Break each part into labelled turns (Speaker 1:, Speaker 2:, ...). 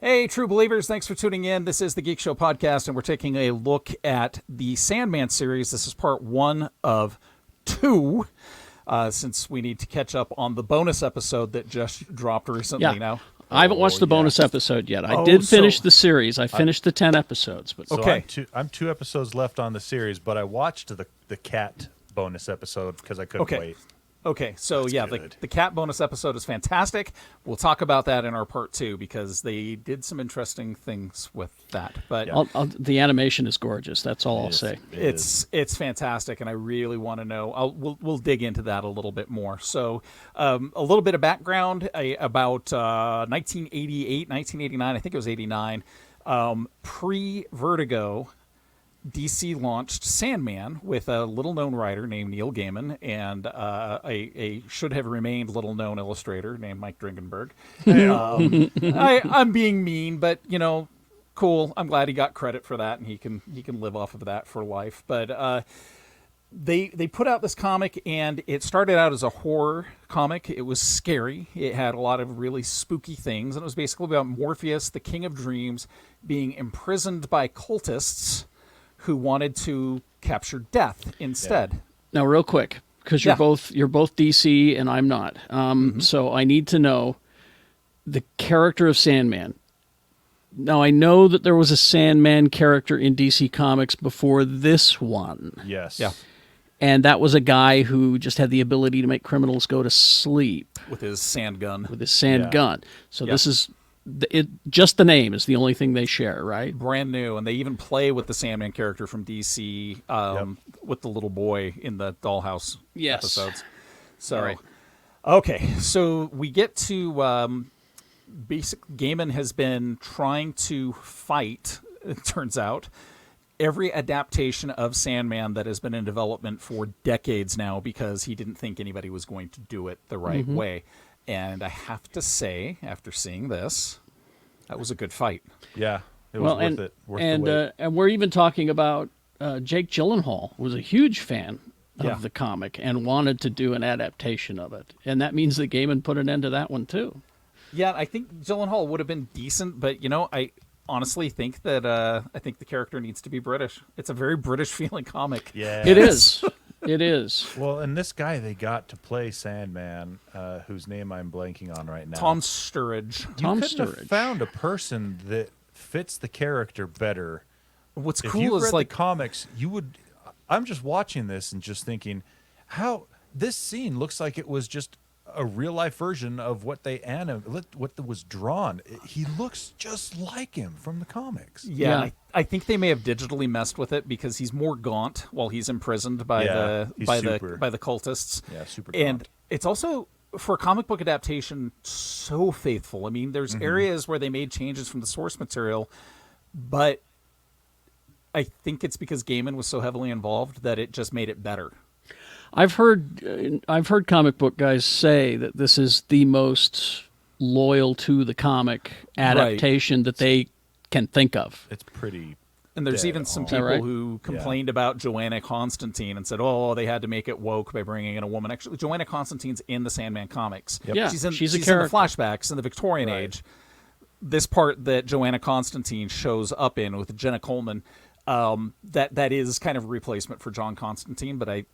Speaker 1: Hey, true believers, thanks for tuning in. This is the Geek Show podcast, and we're taking a look at the Sandman series. This is part 1 of 2, since we need to catch up on the bonus episode that just dropped recently now.
Speaker 2: I haven't watched the bonus episode yet. I did finish the series. I finished the 10 episodes. But
Speaker 1: okay.
Speaker 3: I'm 2 episodes left on the series, but I watched the cat bonus episode because I couldn't wait.
Speaker 1: Okay, so the cat bonus episode is fantastic. We'll talk about that in our part 2 because they did some interesting things with that. But
Speaker 2: the animation is gorgeous. That's all I'll say.
Speaker 1: It's fantastic, and I really want to know. We'll dig into that a little bit more. So a little bit of background about 1988, 1989. I think it was 89. Pre-Vertigo, DC launched Sandman with a little-known writer named Neil Gaiman and a should-have-remained little-known illustrator named Mike Dringenberg. I'm being mean, but, cool. I'm glad he got credit for that, and he can live off of that for life. But they put out this comic, and it started out as a horror comic. It was scary. It had a lot of really spooky things, and it was basically about Morpheus, the King of Dreams, being imprisoned by cultists who wanted to capture death instead.
Speaker 2: Now, real quick, because you're both DC and I'm not. So I need to know the character of Sandman. Now, I know that there was a Sandman character in DC Comics before this one.
Speaker 3: Yes.
Speaker 1: Yeah.
Speaker 2: And that was a guy who just had the ability to make criminals go to sleep.
Speaker 1: With his sand gun.
Speaker 2: So this is... just the name is the only thing they share, right?
Speaker 1: Brand new, and they even play with the Sandman character from DC with the little boy in the Dollhouse episodes. So, okay, so we get to Gaiman has been trying to fight, it turns out, every adaptation of Sandman that has been in development for decades now because he didn't think anybody was going to do it the right way. And I have to say, after seeing this, that was a good fight.
Speaker 3: Yeah, it was worth it. Worth the wait.
Speaker 2: And we're even talking about Jake Gyllenhaal was a huge fan of the comic and wanted to do an adaptation of it. And that means that Gaiman put an end to that one, too.
Speaker 1: Yeah, I think Gyllenhaal would have been decent, but, I honestly think that I think the character needs to be British. It's a very British-feeling comic.
Speaker 3: Yeah,
Speaker 2: it is. It is.
Speaker 3: Well, and this guy they got to play Sandman, whose name I'm blanking on right now.
Speaker 1: Tom Sturridge.
Speaker 3: You couldn't have found a person that fits the character better.
Speaker 1: What's
Speaker 3: if
Speaker 1: cool
Speaker 3: you've
Speaker 1: is
Speaker 3: read the comics, you would. I'm just watching this and just thinking, how this scene looks like it was just a real life version of what what was drawn. He looks just like him from the comics.
Speaker 1: Yeah. I think they may have digitally messed with it because he's more gaunt while he's imprisoned by the cultists.
Speaker 3: Yeah, super gaunt.
Speaker 1: And it's also, for a comic book adaptation, so faithful. I mean, there's areas where they made changes from the source material, but I think it's because Gaiman was so heavily involved that it just made it better.
Speaker 2: I've heard comic book guys say that this is the most loyal to the comic adaptation that they can think of.
Speaker 3: It's pretty.
Speaker 1: And there's even some people who complained about Joanna Constantine and said, they had to make it woke by bringing in a woman. Actually, Joanna Constantine's in the Sandman comics.
Speaker 2: Yep. Yeah,
Speaker 1: she's
Speaker 2: a character.
Speaker 1: In the flashbacks in the Victorian age. This part that Joanna Constantine shows up in with Jenna Coleman, that is kind of a replacement for John Constantine, but I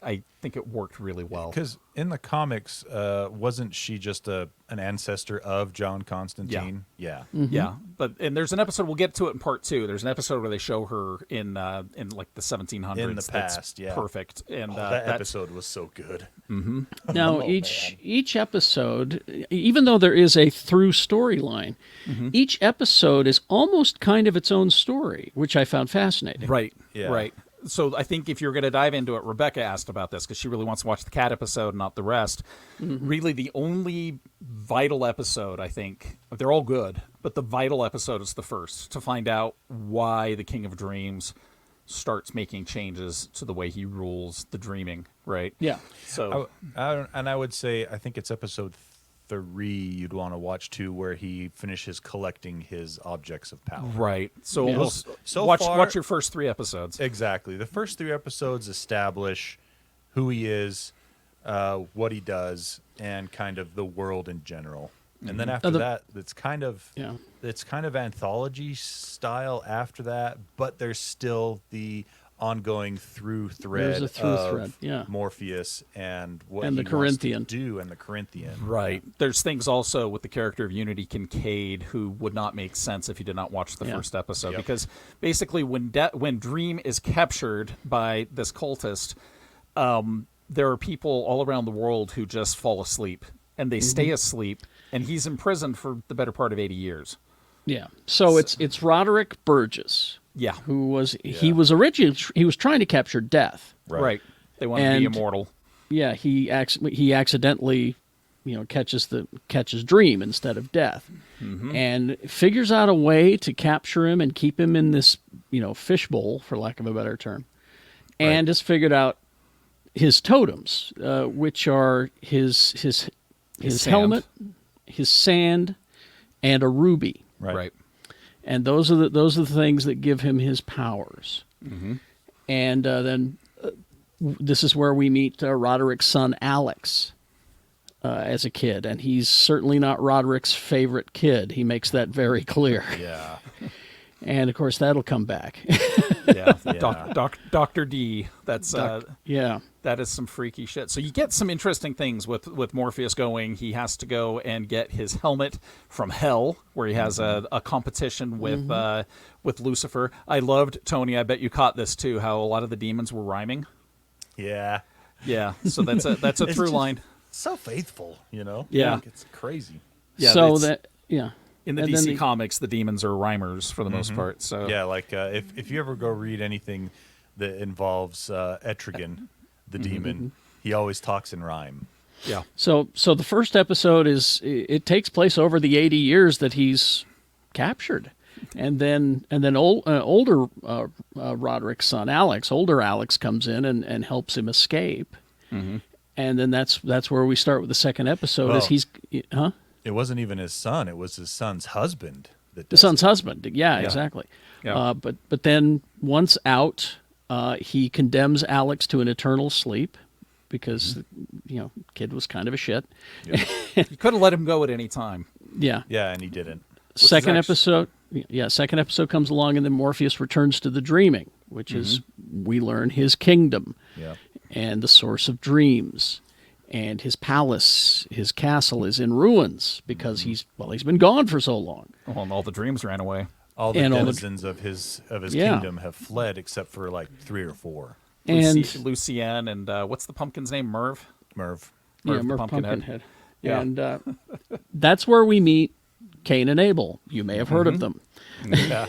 Speaker 1: think it worked really well.
Speaker 3: Because in the comics, wasn't she just an ancestor of John Constantine?
Speaker 1: Yeah. Yeah. And there's an episode, we'll get to it in part 2. There's an episode where they show her in like the 1700s.
Speaker 3: In the past,
Speaker 1: that's perfect. And
Speaker 3: that episode was so good.
Speaker 1: Mm-hmm.
Speaker 2: Now, each episode, even though there is a through storyline, each episode is almost kind of its own story, which I found fascinating.
Speaker 1: Right.
Speaker 3: Yeah.
Speaker 1: Right. So I think if you're going to dive into it, Rebecca asked about this because she really wants to watch the cat episode, not the rest. Really, the only vital episode, I think, they're all good, but the vital episode is the first, to find out why the King of Dreams starts making changes to the way he rules the dreaming, right?
Speaker 2: Yeah.
Speaker 1: So,
Speaker 3: I would say, I think it's episode 3 you'd want to watch too, where he finishes collecting his objects of power.
Speaker 1: Right. So, watch your first 3 episodes.
Speaker 3: Exactly. The first 3 episodes establish who he is, what he does, and kind of the world in general. And then after that, it's kind of anthology style after that, but there's still the ongoing through thread of Morpheus and what
Speaker 2: and
Speaker 3: he
Speaker 2: the Corinthian
Speaker 3: wants to do, and the Corinthian.
Speaker 1: Right. There's things also with the character of Unity Kincaid who would not make sense if you did not watch the first episode.
Speaker 3: Yep.
Speaker 1: Because basically when Dream is captured by this cultist, there are people all around the world who just fall asleep. And they stay asleep, and he's imprisoned for the better part of 80 years.
Speaker 2: Yeah. So it's Roderick Burgess.
Speaker 1: Yeah.
Speaker 2: Who was he was originally he was trying to capture Death.
Speaker 1: Right. They want to be immortal.
Speaker 2: Yeah, he accidentally, catches Dream instead of Death. And figures out a way to capture him and keep him in this, fishbowl, for lack of a better term. And has figured out his totems, which are his helmet, his sand, and a ruby.
Speaker 1: Right.
Speaker 2: And those are the things that give him his powers. And then this is where we meet Roderick's son Alex as a kid, and he's certainly not Roderick's favorite kid. He makes that very clear.
Speaker 3: Yeah.
Speaker 2: And of course that'll come back.
Speaker 1: Dr. D. That's
Speaker 2: that
Speaker 1: is some freaky shit. So you get some interesting things with Morpheus going. He has to go and get his helmet from Hell, where he has a competition with Lucifer. I loved, Tony, I bet you caught this too, how a lot of the demons were rhyming.
Speaker 3: Yeah.
Speaker 1: Yeah. So that's a through line.
Speaker 3: So faithful,
Speaker 2: Yeah.
Speaker 3: Like, it's crazy.
Speaker 1: Yeah.
Speaker 2: So that
Speaker 1: in the DC comics, the demons are rhymers for the most part. So
Speaker 3: yeah, like if you ever go read anything that involves Etrigan, the demon, he always talks in rhyme.
Speaker 1: yeah.
Speaker 2: So the first episode it takes place over the 80 years that he's captured, and then older Roderick's son Alex, older Alex, comes in and helps him escape, and then that's where we start with the second episode.
Speaker 3: Well,
Speaker 2: is he's
Speaker 3: It wasn't even his son; it was his son's husband.
Speaker 2: The son's husband. Yeah, exactly.
Speaker 1: Yeah.
Speaker 2: But then once out, he condemns Alex to an eternal sleep because kid was kind of a shit.
Speaker 1: You could have let him go at any time.
Speaker 2: Yeah.
Speaker 3: Yeah, and he didn't.
Speaker 2: Second episode comes along, and then Morpheus returns to the dreaming, which is we learn his kingdom and the source of dreams. And his palace, his castle, is in ruins because he's been gone for so long.
Speaker 1: Well, and all the dreams ran away.
Speaker 3: All the denizens of his kingdom have fled, except for like 3 or 4.
Speaker 2: And
Speaker 1: Lucienne and what's the pumpkin's name? Merv.
Speaker 3: Merv
Speaker 1: the Pumpkinhead. Yeah.
Speaker 2: And that's where we meet Cain and Abel. You may have heard of them.
Speaker 1: Yeah.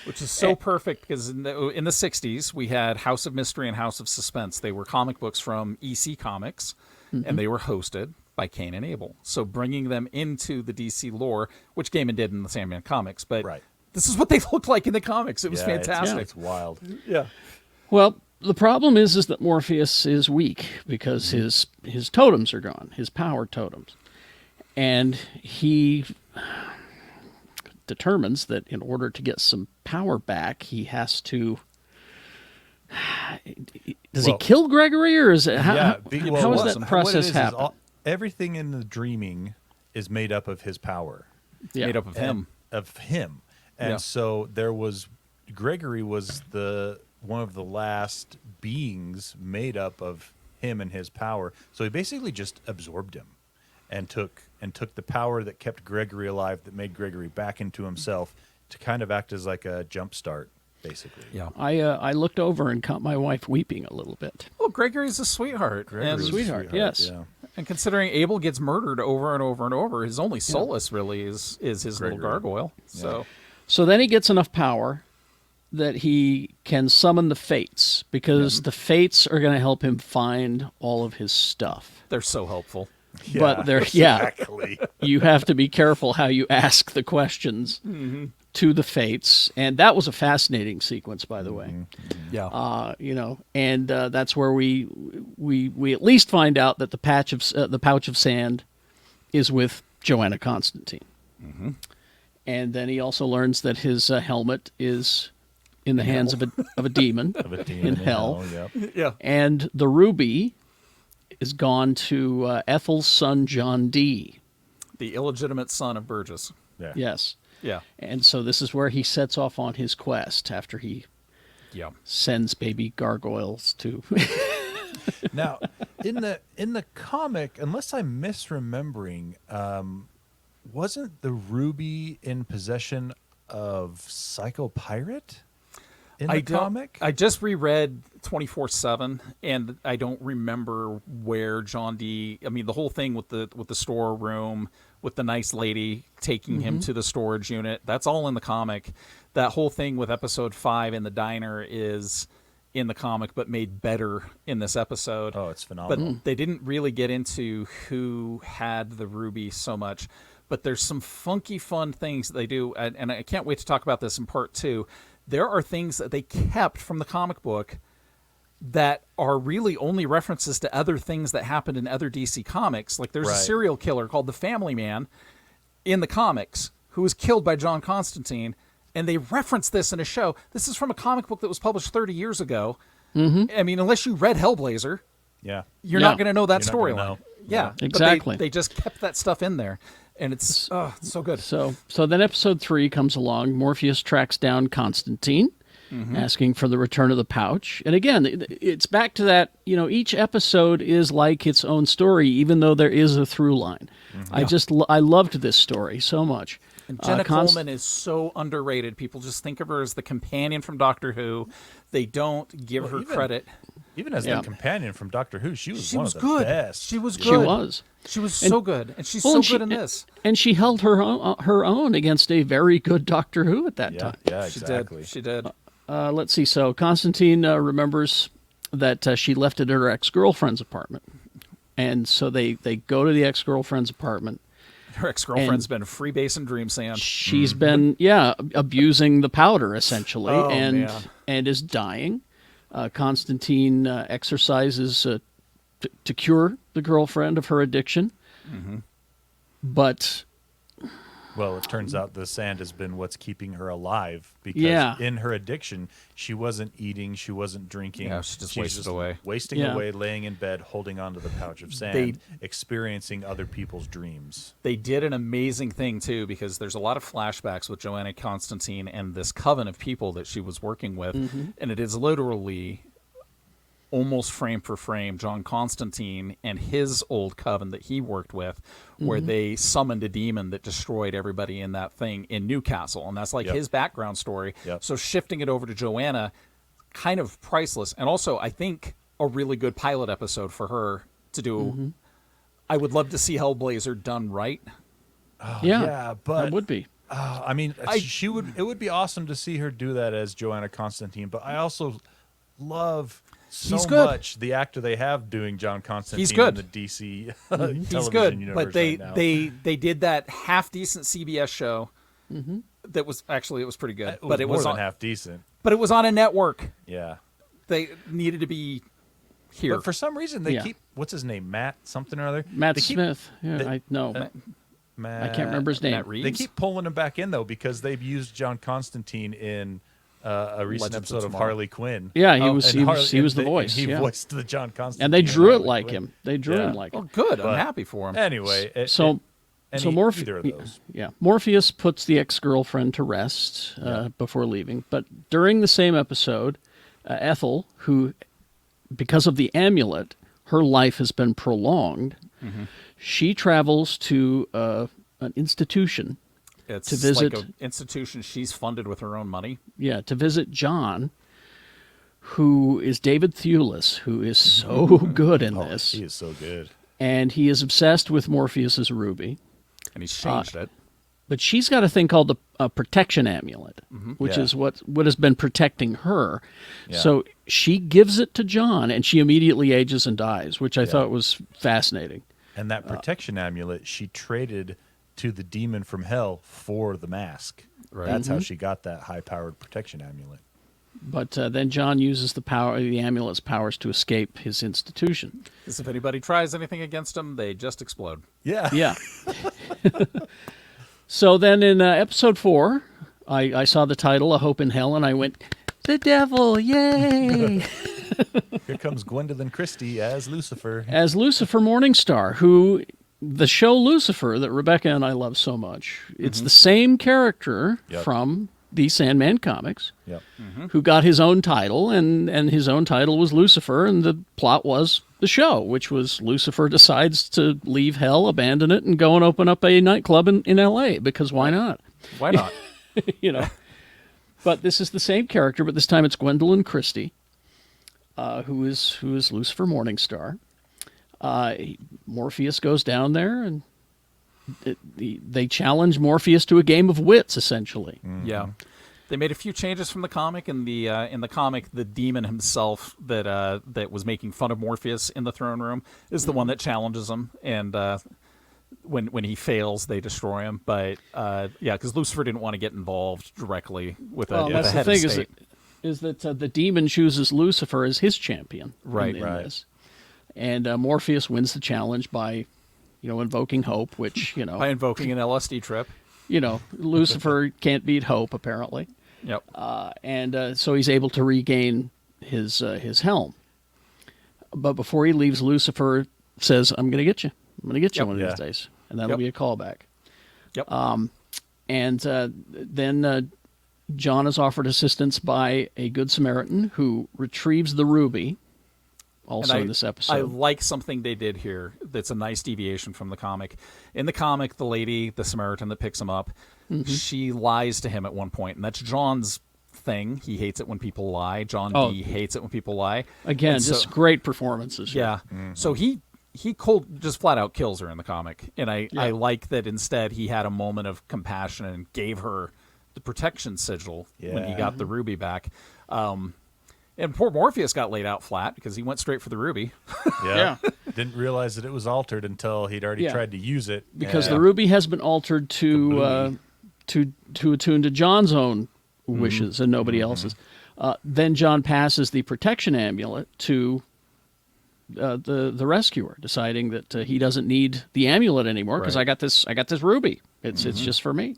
Speaker 1: Which is so perfect because in the 60s, we had House of Mystery and House of Suspense. They were comic books from EC Comics, and they were hosted by Cain and Abel. So bringing them into the DC lore, which Gaiman did in the Sandman comics, but this is what they looked like in the comics. It was fantastic.
Speaker 3: It's wild.
Speaker 1: Yeah.
Speaker 2: Well, the problem is that Morpheus is weak because his totems are gone, his power totems. And he determines that in order to get some power back, he has to... Does he kill Gregory, or is it... How does that process happen?
Speaker 3: Everything in the dreaming is made up of his power.
Speaker 1: Yeah. Made up of him.
Speaker 3: And so Gregory was one of the last beings made up of him and his power. So he basically just absorbed him and took the power that kept Gregory alive, that made Gregory back into himself, to kind of act as like a jump start, basically.
Speaker 1: Yeah.
Speaker 2: I looked over and caught my wife weeping a little bit.
Speaker 1: Well, Gregory's a sweetheart.
Speaker 2: Sweetheart, yes.
Speaker 3: Yeah.
Speaker 1: And considering Abel gets murdered over and over and over, his only solace really is his little gargoyle.
Speaker 3: Yeah.
Speaker 2: So then he gets enough power that he can summon the Fates, because the Fates are going to help him find all of his stuff.
Speaker 1: They're so helpful.
Speaker 3: Yeah,
Speaker 2: but they're
Speaker 3: exactly.
Speaker 2: You have to be careful how you ask the questions to the Fates, and that was a fascinating sequence, by the way.
Speaker 1: Yeah,
Speaker 2: and that's where we at least find out that the pouch of sand is with Joanna Constantine, and then he also learns that his helmet is in the hands of a demon, in hell.
Speaker 1: Yeah,
Speaker 2: and the ruby is gone to Ethel's son, John D.
Speaker 1: The illegitimate son of Burgess.
Speaker 3: Yeah.
Speaker 2: Yes.
Speaker 1: Yeah.
Speaker 2: And so this is where he sets off on his quest after he
Speaker 1: Yeah.
Speaker 2: sends baby gargoyles to...
Speaker 3: Now, in the comic, unless I'm misremembering, wasn't the ruby in possession of Psycho Pirate in the comic?
Speaker 1: I just reread 24/7, and I don't remember where John D. I mean, the whole thing with the storeroom with the nice lady taking him to the storage unit. That's all in the comic. That whole thing with episode 5 in the diner is in the comic, but made better in this episode.
Speaker 3: Oh, it's phenomenal.
Speaker 1: But they didn't really get into who had the ruby so much. But there's some funky, fun things that they do, and I can't wait to talk about this in part 2. There are things that they kept from the comic book that are really only references to other things that happened in other DC comics. Like there's a serial killer called the Family Man in the comics who was killed by John Constantine, and they reference this in a show. This is from a comic book that was published 30 years ago. I mean, unless you read Hellblazer, you're not going to know that storyline. Yeah,
Speaker 2: exactly.
Speaker 1: But they just kept that stuff in there, and it's so good.
Speaker 2: So then episode 3 comes along. Morpheus tracks down Constantine, asking for the return of the pouch. And again, it's back to that, each episode is like its own story, even though there is a through line. I loved this story so much.
Speaker 1: And Jenna Coleman is so underrated. People just think of her as the companion from Doctor Who. They don't give her credit.
Speaker 3: Even as the companion from Doctor Who, she was one of the
Speaker 1: good.
Speaker 3: best.
Speaker 1: She was good.
Speaker 2: She was
Speaker 1: so good. And she's so good in this.
Speaker 2: And she held her own against a very good Doctor Who at that time.
Speaker 3: Yeah, exactly.
Speaker 1: She did.
Speaker 2: Let's see. So Constantine remembers that she left it at her ex-girlfriend's apartment. And so they go to the ex-girlfriend's apartment.
Speaker 1: Her ex-girlfriend's been freebasing Dream Sand.
Speaker 2: She's been, abusing the powder, essentially,
Speaker 1: man.
Speaker 2: and is dying. Constantine exercises to cure the girlfriend of her addiction. But...
Speaker 3: Well, it turns out the sand has been what's keeping her alive because in her addiction, she wasn't eating, she wasn't drinking.
Speaker 1: Yeah, she just wasted away.
Speaker 3: Wasting away, laying in bed, holding onto the pouch of sand, experiencing other people's dreams.
Speaker 1: They did an amazing thing, too, because there's a lot of flashbacks with Joanna Constantine and this coven of people that she was working with, and it is literally almost frame for frame John Constantine and his old coven that he worked with, where they summoned a demon that destroyed everybody in that thing in Newcastle, and that's like his background story. So shifting it over to Joanna, kind of priceless, and also I think a really good pilot episode for her to do. I would love to see Hellblazer done right.
Speaker 3: But
Speaker 2: it would be.
Speaker 3: I mean, she would. It would be awesome to see her do that as Joanna Constantine. But I also love so much the actor they have doing John Constantine in the DC television universe.
Speaker 1: But they
Speaker 3: right now.
Speaker 1: they did that half decent CBS show. That was actually it was pretty good, but it was
Speaker 3: more
Speaker 1: on
Speaker 3: than half decent.
Speaker 1: But it was on a network.
Speaker 3: Yeah,
Speaker 1: they needed to be here.
Speaker 3: But for some reason they keep what's his name, Matt something or other.
Speaker 2: Matt Smith. I know.
Speaker 3: Matt,
Speaker 2: I can't remember his name.
Speaker 3: They keep pulling him back in though because they've used John Constantine in a recent
Speaker 1: Legends
Speaker 3: episode of Harley Quinn.
Speaker 2: Yeah, he was the voice.
Speaker 3: He voiced the John Constantine,
Speaker 2: and they drew it like him. They drew him like him.
Speaker 1: Oh, good. I'm happy for him.
Speaker 3: Anyway,
Speaker 2: so
Speaker 3: Morpheus.
Speaker 2: Morpheus puts the ex-girlfriend to rest before leaving. But during the same episode, Ethel, who, because of the amulet, her life has been prolonged. She travels to an institution.
Speaker 1: It's
Speaker 2: to visit
Speaker 1: like an institution she's funded with her own money.
Speaker 2: Yeah, to visit John, who is David Thewlis, who is so good in this.
Speaker 3: He is so good.
Speaker 2: And he is obsessed with Morpheus's ruby.
Speaker 1: And he's changed it.
Speaker 2: But she's got a thing called a protection amulet, which is what has been protecting her. Yeah. So she gives it to John, and she immediately ages and dies, which I thought was fascinating.
Speaker 3: And that protection amulet she traded to the demon from hell for the mask. Right. That's how she got that high-powered protection amulet.
Speaker 2: But then John uses the amulet's powers to escape his institution.
Speaker 1: Because if anybody tries anything against him, they just explode.
Speaker 3: Yeah.
Speaker 2: Yeah. So then in episode 4, I saw the title, A Hope in Hell, and I went, the devil, yay!
Speaker 3: Here comes Gwendolyn Christie as Lucifer.
Speaker 2: As Lucifer Morningstar, who the show Lucifer that Rebecca and I love so much. It's the same character from the Sandman comics, who got his own title, and his own title was Lucifer, and the plot was the show, which was Lucifer decides to leave hell, abandon it, and go and open up a nightclub in L.A., because why not?
Speaker 1: Why not?
Speaker 2: You know. But this is the same character, but this time it's Gwendolyn Christie, who is Lucifer Morningstar. Morpheus goes down there, and they challenge Morpheus to a game of wits, essentially.
Speaker 1: Yeah, they made a few changes from the comic. In the comic, the demon himself that was making fun of Morpheus in the throne room is the one that challenges him, and when he fails, they destroy him. But because Lucifer didn't want to get involved directly with a
Speaker 2: that's
Speaker 1: head
Speaker 2: the thing
Speaker 1: of state.
Speaker 2: is that the demon chooses Lucifer as his champion.
Speaker 1: Right.
Speaker 2: In this. And Morpheus wins the challenge by, invoking hope, which,
Speaker 1: by invoking an LSD trip.
Speaker 2: Lucifer can't beat hope, apparently.
Speaker 1: Yep.
Speaker 2: And so he's able to regain his helm. But before he leaves, Lucifer says, I'm going to get you. I'm going to get you one of these days. And that'll be a callback.
Speaker 1: Yep.
Speaker 2: Then John is offered assistance by a good Samaritan who retrieves the ruby. Also in this episode.
Speaker 1: I like something they did here that's a nice deviation from the comic. In the comic, the lady, the Samaritan that picks him up, she lies to him at one point, and that's John's thing. He hates it when people lie. John D hates it when people lie.
Speaker 2: Again, just great performances.
Speaker 1: Yeah. So he just flat out kills her in the comic. And I like that instead he had a moment of compassion and gave her the protection sigil when he got the ruby back. And poor Morpheus got laid out flat because he went straight for the ruby.
Speaker 3: Didn't realize that it was altered until he'd already tried to use it.
Speaker 2: Because the ruby has been altered to attune to John's own wishes and nobody else's. Then John passes the protection amulet to the rescuer, deciding that he doesn't need the amulet anymore because I got this ruby. It's just for me.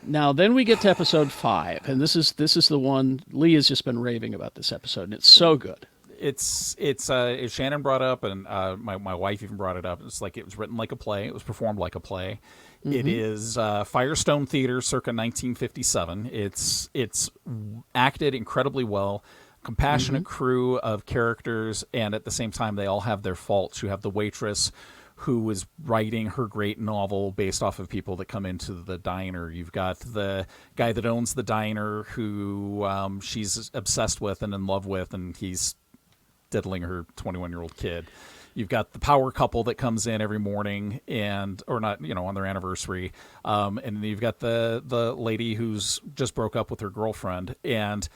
Speaker 2: Now, then we get to episode 5, and this is the one Leigh has just been raving about this episode, and it's so good.
Speaker 1: It's Shannon brought up, and my wife even brought it up. It's like it was written like a play. It was performed like a play. It is Firestone Theater, circa 1957. It's acted incredibly well. Compassionate crew of characters, and at the same time, they all have their faults. You have the waitress who is writing her great novel based off of people that come into the diner. You've got the guy that owns the diner who she's obsessed with and in love with, and he's diddling her 21-year-old kid. You've got the power couple that comes in every morning on their anniversary. And you've got the lady who's just broke up with her girlfriend. And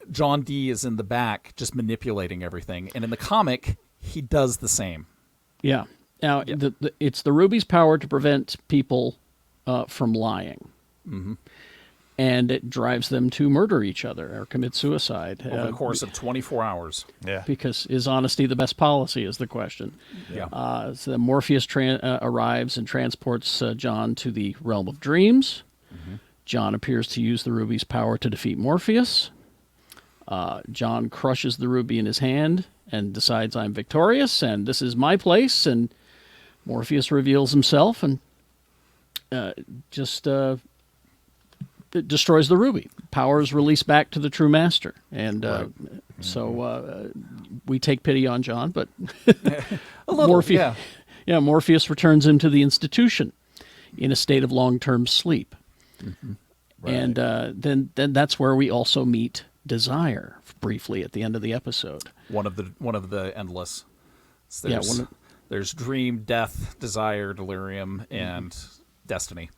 Speaker 1: John D is in the back just manipulating everything. And in the comic, he does the same.
Speaker 2: Yeah. Now, it's the ruby's power to prevent people from lying. And it drives them to murder each other or commit suicide.
Speaker 1: Over the course of 24 hours.
Speaker 3: Yeah.
Speaker 2: Because is honesty the best policy is the question.
Speaker 1: Yeah.
Speaker 2: So then Morpheus arrives and transports John to the realm of dreams. John appears to use the ruby's power to defeat Morpheus. John crushes the ruby in his hand and decides, I'm victorious and this is my place. And Morpheus reveals himself and it destroys the ruby. Power is released back to the true master. And so we take pity on John, but
Speaker 1: a little,
Speaker 2: Morpheus returns him to the institution in a state of long-term sleep. And then that's where we also meet Desire briefly at the end of the episode.
Speaker 1: One of the endless. There's dream, death, desire, delirium, and destiny.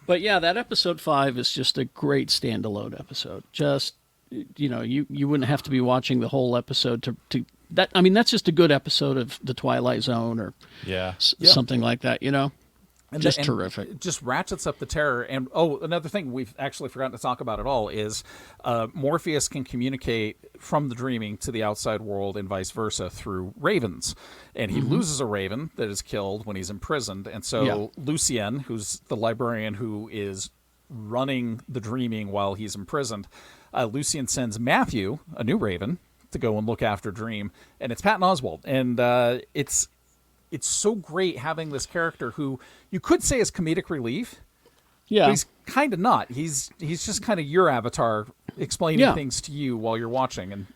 Speaker 2: But yeah, that episode 5 is just a great standalone episode. Just you wouldn't have to be watching the whole episode to that. I mean, that's just a good episode of The Twilight Zone or something like that. And terrific.
Speaker 1: It just ratchets up the terror. And another thing we've actually forgotten to talk about at all is Morpheus can communicate from the dreaming to the outside world and vice versa through ravens. And he loses a raven that is killed when he's imprisoned. And so Lucien, who's the librarian who is running the dreaming while he's imprisoned, Lucian sends Matthew, a new Raven, to go and look after Dream, and it's Patton Oswalt, and it's so great having this character who you could say is comedic relief.
Speaker 2: Yeah,
Speaker 1: but he's kind of not. He's just kind of your avatar explaining things to you while you're watching,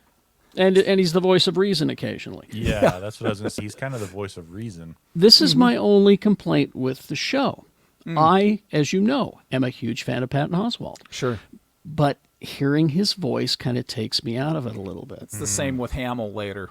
Speaker 2: and he's the voice of reason occasionally.
Speaker 3: Yeah, that's what I was going to say. He's kind of the voice of reason.
Speaker 2: This is my only complaint with the show. I, as you know, am a huge fan of Patton Oswalt.
Speaker 1: Sure.
Speaker 2: But hearing his voice kind of takes me out of it a little bit.
Speaker 1: It's the same with Hamill later.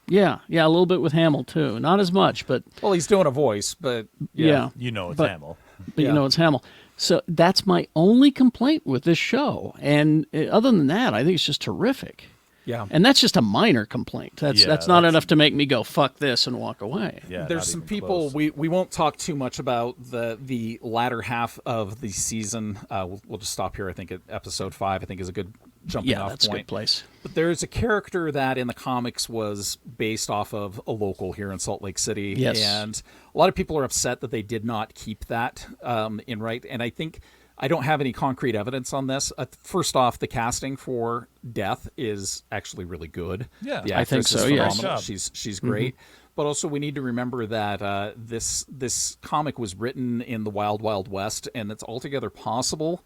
Speaker 2: Yeah, a little bit with Hamill too. Not as much, but
Speaker 1: well, he's doing a voice, but
Speaker 2: yeah,
Speaker 3: you know it's Hamill.
Speaker 2: But you know it's Hamill. So that's my only complaint with this show. And other than that, I think it's just terrific.
Speaker 1: Yeah.
Speaker 2: And that's just a minor complaint. That's not enough to make me go, fuck this, and walk away.
Speaker 3: Yeah,
Speaker 1: there's some people, we won't talk too much about the latter half of the season. We'll just stop here. I think at episode 5, I think is a good jumping off point.
Speaker 2: Yeah, that's a good place.
Speaker 1: But there's a character that in the comics was based off of a local here in Salt Lake City.
Speaker 2: Yes.
Speaker 1: And a lot of people are upset that they did not keep that in right. And I think I don't have any concrete evidence on this. First off, the casting for Death is actually really good.
Speaker 3: Yeah,
Speaker 1: the
Speaker 2: I think
Speaker 1: actress
Speaker 2: so.
Speaker 1: is
Speaker 2: Yeah,
Speaker 1: phenomenal. She's great. But also, we need to remember that this comic was written in the Wild Wild West, and it's altogether possible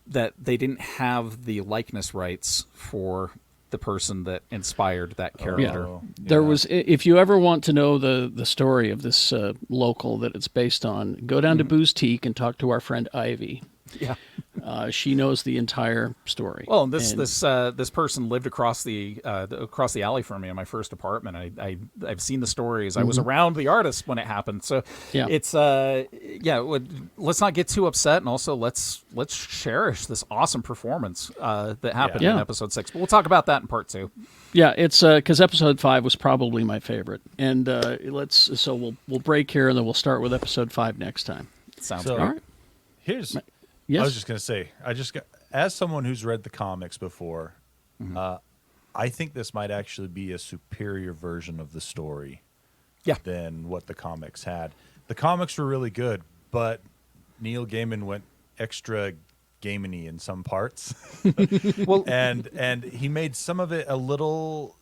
Speaker 1: that they didn't have the likeness rights for the person that inspired that character.
Speaker 3: Oh, yeah.
Speaker 2: There was, if you ever want to know the story of this local that it's based on, go down to Booze Teak and talk to our friend Ivy.
Speaker 1: Yeah.
Speaker 2: She knows the entire story.
Speaker 1: Well, and this person lived across the alley from me in my first apartment. I've seen the stories. I was around the artist when it happened. So it's let's not get too upset, and also let's cherish this awesome performance that happened in episode 6. But we'll talk about that in part 2.
Speaker 2: Yeah, it's because episode 5 was probably my favorite, and we'll break here and then we'll start with episode 5 next time.
Speaker 1: Sounds
Speaker 3: So,
Speaker 1: great.
Speaker 2: All right.
Speaker 3: Here's.
Speaker 2: Yes.
Speaker 3: I was just going to say, as someone who's read the comics before, I think this might actually be a superior version of the story than what the comics had. The comics were really good, but Neil Gaiman went extra Gaiman-y in some parts.
Speaker 1: Well,
Speaker 3: and he made some of it a little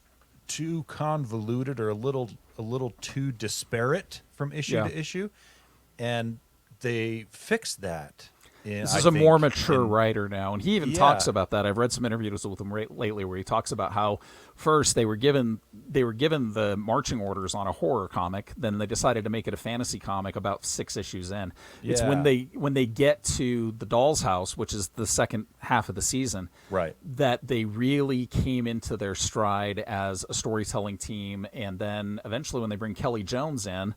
Speaker 3: too convoluted or a little too disparate from issue to issue, and they fixed that.
Speaker 1: This is a more mature writer now, and he even talks about that. I've read some interviews with him lately where he talks about how first they were given the marching orders on a horror comic, then they decided to make it a fantasy comic about 6 issues in. Yeah. It's when they get to the Doll's House, which is the second half of the season, that they really came into their stride as a storytelling team, and then eventually when they bring Kelly Jones in,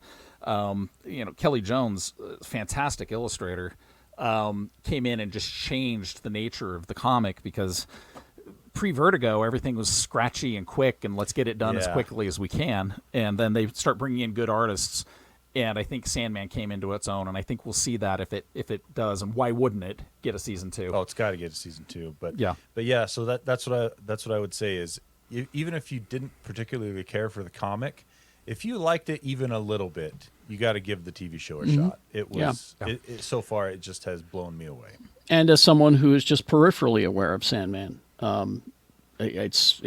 Speaker 1: Kelly Jones, fantastic illustrator. Came in and just changed the nature of the comic, because pre-Vertigo everything was scratchy and quick and let's get it done as quickly as we can, and then they start bringing in good artists, and I think Sandman came into its own, and I think we'll see that if it does, and why wouldn't it get a season 2?
Speaker 3: Oh, it's got to get a season 2, but so that's what I would say is, even if you didn't particularly care for the comic, if you liked it even a little bit, you got to give the TV show a shot. It was so far it just has blown me away. And
Speaker 2: as someone who is just peripherally aware of Sandman, it's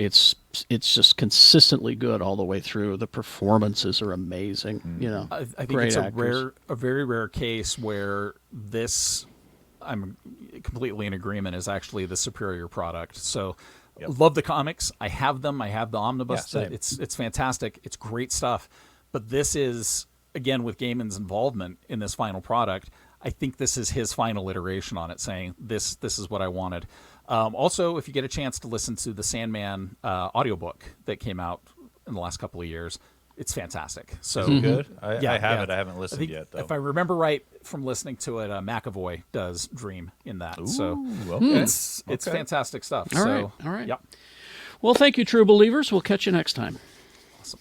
Speaker 2: just consistently good all the way through. The performances are amazing.
Speaker 1: I think it's a very rare case where this, I'm completely in agreement, is actually the superior product. So. Love the comics. I have them. I have the omnibus. It's fantastic. It's great stuff. But this is, again, with Gaiman's involvement in this final product, I think this is his final iteration on it, saying this is what I wanted. Also, if you get a chance to listen to the Sandman audiobook that came out in the last couple of years, it's fantastic. So
Speaker 3: is it good? I have it. I haven't listened yet, though.
Speaker 1: If I remember right from listening to it, McAvoy does Dream in that.
Speaker 3: Ooh,
Speaker 1: so it's fantastic stuff.
Speaker 2: All right.
Speaker 1: Yep.
Speaker 2: Well, thank you, true believers. We'll catch you next time.
Speaker 1: Awesome.